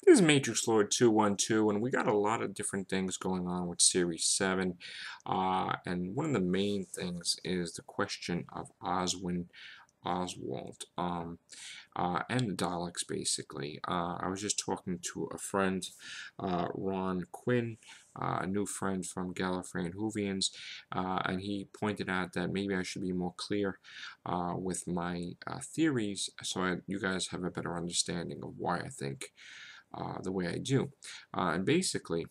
This is Matrix Lord 212, and we got a lot of different things going on with Series 7. And one of the main things is the question of Oswin, Oswald, and the Daleks, basically. I was just talking to a friend, Ron Quinn, a new friend from Gallifrey and Whovians, and he pointed out that maybe I should be more clear with my theories so you guys have a better understanding of why I think the way I do. And basically,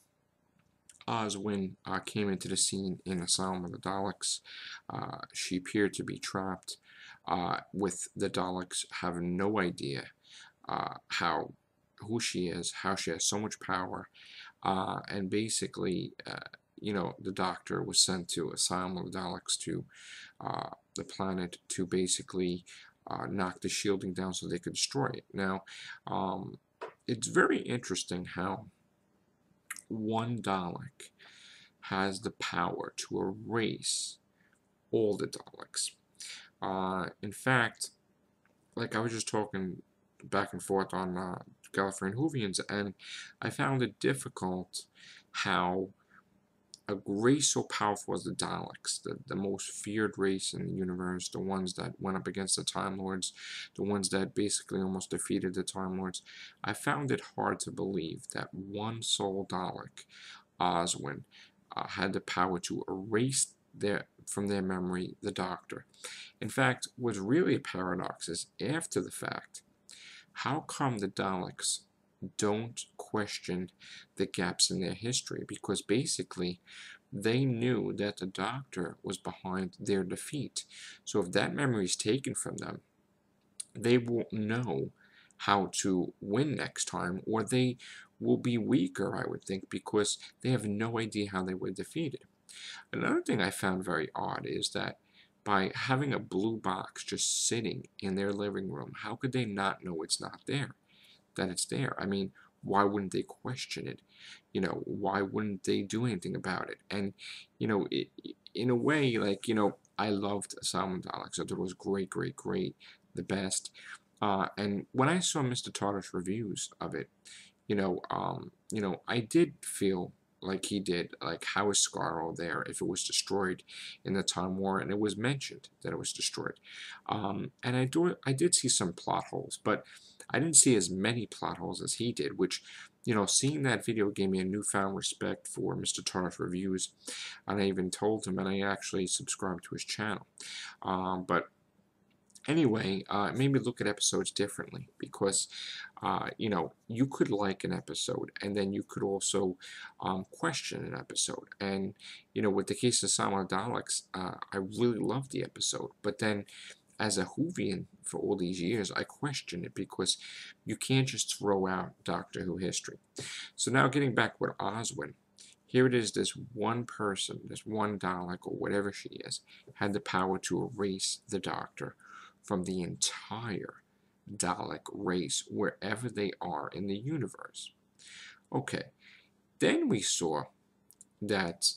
Oswin came into the scene in Asylum of the Daleks. She appeared to be trapped with the Daleks having no idea who she is, how she has so much power, and basically, the Doctor was sent to Asylum of the Daleks to the planet to basically knock the shielding down so they could destroy it. Now, it's very interesting how one Dalek has the power to erase all the Daleks. In fact, like I was just talking back and forth on Gallifrey and Whovians, and I found it difficult how a race so powerful as the Daleks, the most feared race in the universe, the ones that went up against the Time Lords, the ones that basically almost defeated the Time Lords, I found it hard to believe that one sole Dalek, Oswin, had the power to erase from their memory the Doctor. In fact, what's really a paradox is after the fact, how come the Daleks don't question the gaps in their history? Because basically they knew that the Doctor was behind their defeat. So if that memory is taken from them, they won't know how to win next time, or they will be weaker, I would think, because they have no idea how they were defeated. Another thing I found very odd is that by having a blue box just sitting in their living room, how could they not know it's not there? That it's there. I mean, why wouldn't they question it? Why wouldn't they do anything about it? And, in a way, like, I loved Asylum of the Daleks. I thought it was great, great, great, the best. And when I saw Mr. Tartar's reviews of it, I did feel like he did, like how is Skaro there if it was destroyed in the Time War, and it was mentioned that it was destroyed. And I did see some plot holes, but I didn't see as many plot holes as he did, which, seeing that video gave me a newfound respect for Mr. Tartar's reviews, and I even told him, and I actually subscribed to his channel. But anyway, it made me look at episodes differently because, you could like an episode and then you could also question an episode. And, with the case of Silent Daleks, I really loved the episode. But then, as a Whovian for all these years, I question it because you can't just throw out Doctor Who history. So now getting back with Oswin, here it is, this one person, this one Dalek, or whatever she is, had the power to erase the Doctor from the entire Dalek race, wherever they are in the universe. Okay, then we saw that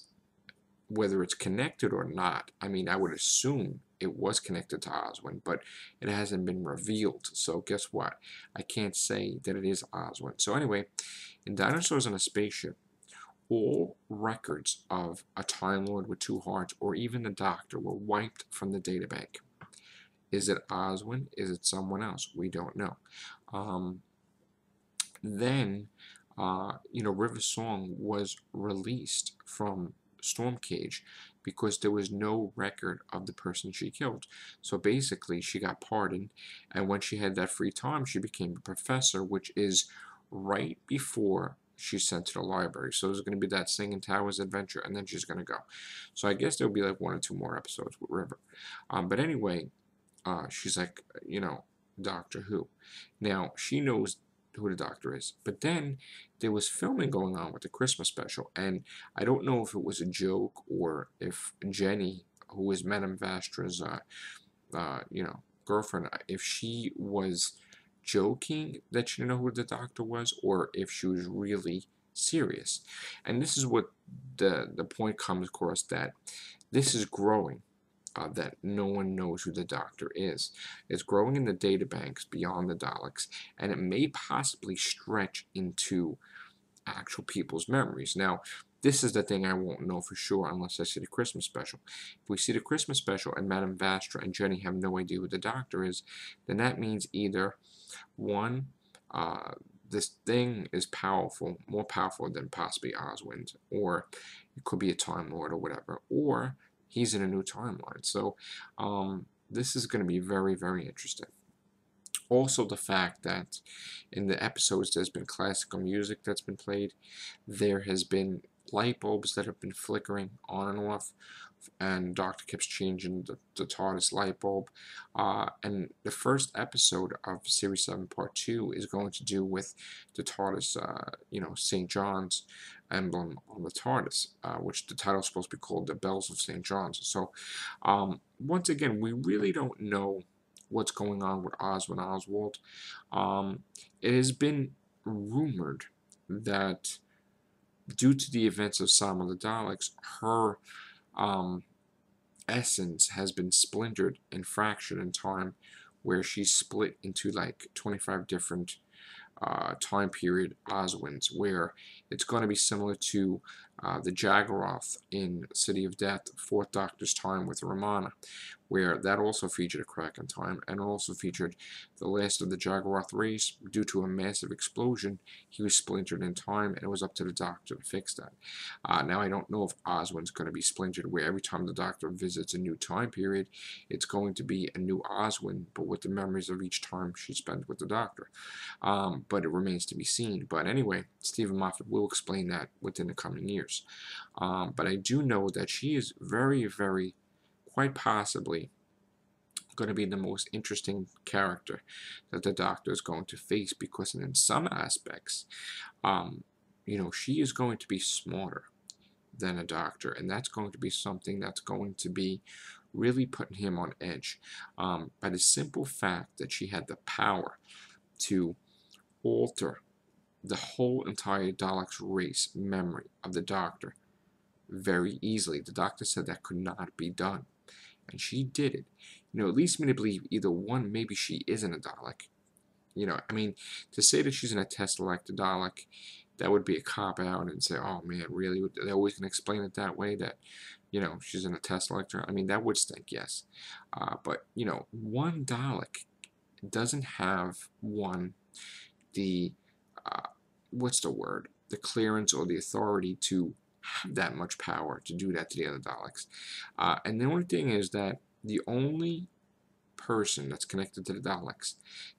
whether it's connected or not, I mean, I would assume it was connected to Oswin, but it hasn't been revealed. So guess what? I can't say that it is Oswin. So anyway, in Dinosaurs in a Spaceship, all records of a Time Lord with two hearts, or even the Doctor, were wiped from the databank. Is it Oswin? Is it someone else? We don't know. Then, River Song was released from Stormcage because there was no record of the person she killed. So basically, she got pardoned, and when she had that free time, she became a professor, which is right before she's sent to the library. So there's going to be that Singing Towers adventure, and then she's going to go. So I guess there'll be like 1 or 2 more episodes with River. But anyway, she's like, Doctor Who. Now, she knows who the Doctor is. But then there was filming going on with the Christmas special, and I don't know if it was a joke or if Jenny, who is Madame Vastra's, girlfriend, if she was joking that she didn't know who the Doctor was, or if she was really serious. And this is what the point comes across, that this is growing that no one knows who the Doctor is. It's growing in the databanks beyond the Daleks, and it may possibly stretch into actual people's memories. Now, this is the thing I won't know for sure unless I see the Christmas special. If we see the Christmas special and Madame Vastra and Jenny have no idea who the Doctor is, then that means either, one, this thing is powerful, more powerful than possibly Oswin, or it could be a Time Lord or whatever, or he's in a new timeline. So this is going to be very, very interesting. Also, the fact that in the episodes there's been classical music that's been played, there has been light bulbs that have been flickering on and off, and Doctor keeps changing the TARDIS light bulb. And the first episode of Series 7 Part 2 is going to do with the TARDIS, St. John's emblem on the TARDIS, which the title is supposed to be called The Bells of St. John's. So, once again, we really don't know what's going on with Oswin Oswald. It has been rumored that due to the events of Psalm of the Daleks, her essence has been splintered and fractured in time, where she's split into like 25 different time period Oswins, where it's going to be similar to the Jaggeroth in City of Death, Fourth Doctor's time with Romana, where that also featured a crack in time, and also featured the last of the Jaggeroth race. Due to a massive explosion, he was splintered in time, and it was up to the Doctor to fix that. Now, I don't know if Oswin's going to be splintered, where every time the Doctor visits a new time period, it's going to be a new Oswin, but with the memories of each time she spent with the Doctor. But it remains to be seen. But anyway, Stephen Moffat will explain that within the coming years. But I do know that she is very, very, quite possibly going to be the most interesting character that the Doctor is going to face, because in some aspects, she is going to be smarter than a Doctor, and that's going to be something that's going to be really putting him on edge, by the simple fact that she had the power to alter the whole entire Daleks race memory of the Doctor very easily. The Doctor said that could not be done, and she did it. At least me to believe either one, maybe she isn't a Dalek. To say that she's in a Tesseract, a Dalek, that would be a cop-out and say, oh man, really? They're always going to explain it that way, that, she's in a Tesseract? That would stink, yes. But, one Dalek doesn't have, the, the clearance or the authority to have that much power to do that to the other Daleks. And the only thing is that the only person that's connected to the Daleks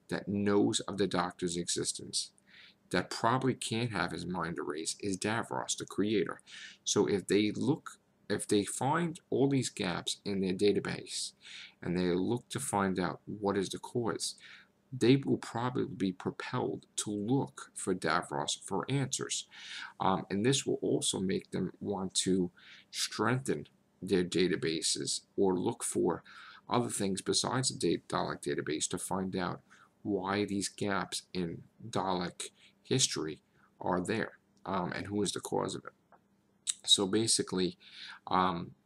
that knows of the Doctor's existence, that probably can't have his mind erased, is Davros, the creator. So if they find all these gaps in their database, and they look to find out what is the cause, they will probably be propelled to look for Davros for answers. And this will also make them want to strengthen their databases or look for other things besides the Dalek database to find out why these gaps in Dalek history are there, and who is the cause of it. So basically,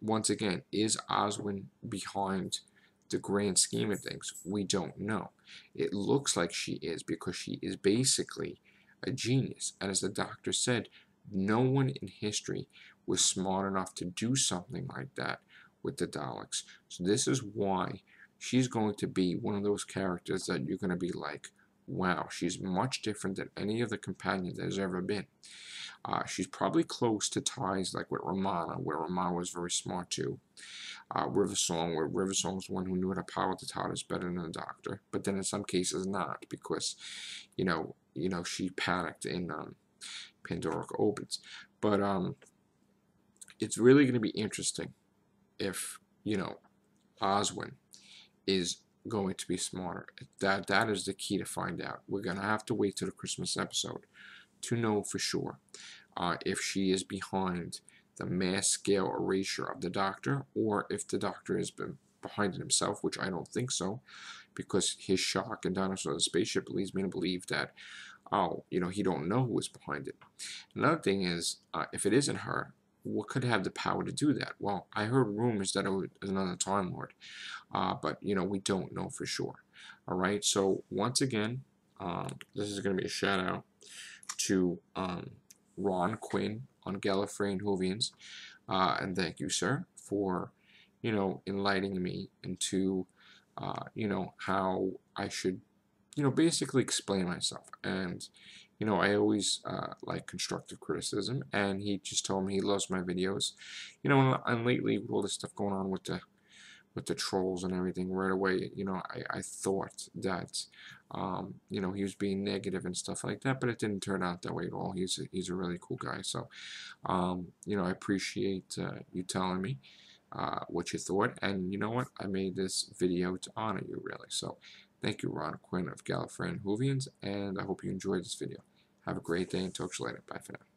once again, is Oswin behind the grand scheme of things? We don't know. It looks like she is, because she is basically a genius. And as the Doctor said, no one in history was smart enough to do something like that with the Daleks. So this is why she's going to be one of those characters that you're going to be like, wow, she's much different than any other companion there's ever been. She's probably close to ties like with Romana, where Romana was very smart too. Riversong, where Riversong was one who knew how to power the TARDIS better than the Doctor, but then in some cases not, because, she panicked in Pandoric Opens. But it's really going to be interesting if, Oswin is going to be smarter. That is the key to find out. We're going to have to wait till the Christmas episode to know for sure if she is behind the mass scale erasure of the Doctor, or if the Doctor has been behind it himself, which I don't think so, because his shock in Dinosaur in the Spaceship leads me to believe that, he don't know who is behind it. Another thing is, if it isn't her, what could have the power to do that? Well, I heard rumors that it was another Time Lord, but we don't know for sure. All right. So once again, this is going to be a shout out to Ronn Quinn on Gallifrey and Hoovians, and thank you, sir, for enlightening me into how I should basically explain myself. And I always like constructive criticism, and he just told me he loves my videos. And lately with all this stuff going on with the trolls and everything, right away, I thought that, he was being negative and stuff like that, but it didn't turn out that way at all. He's a really cool guy. So, I appreciate you telling me what you thought, and you know what? I made this video to honor you, really. So, thank you, Ron Quinn of Gallifrey and Hoovians, and I hope you enjoyed this video. Have a great day and talk to you later. Bye for now.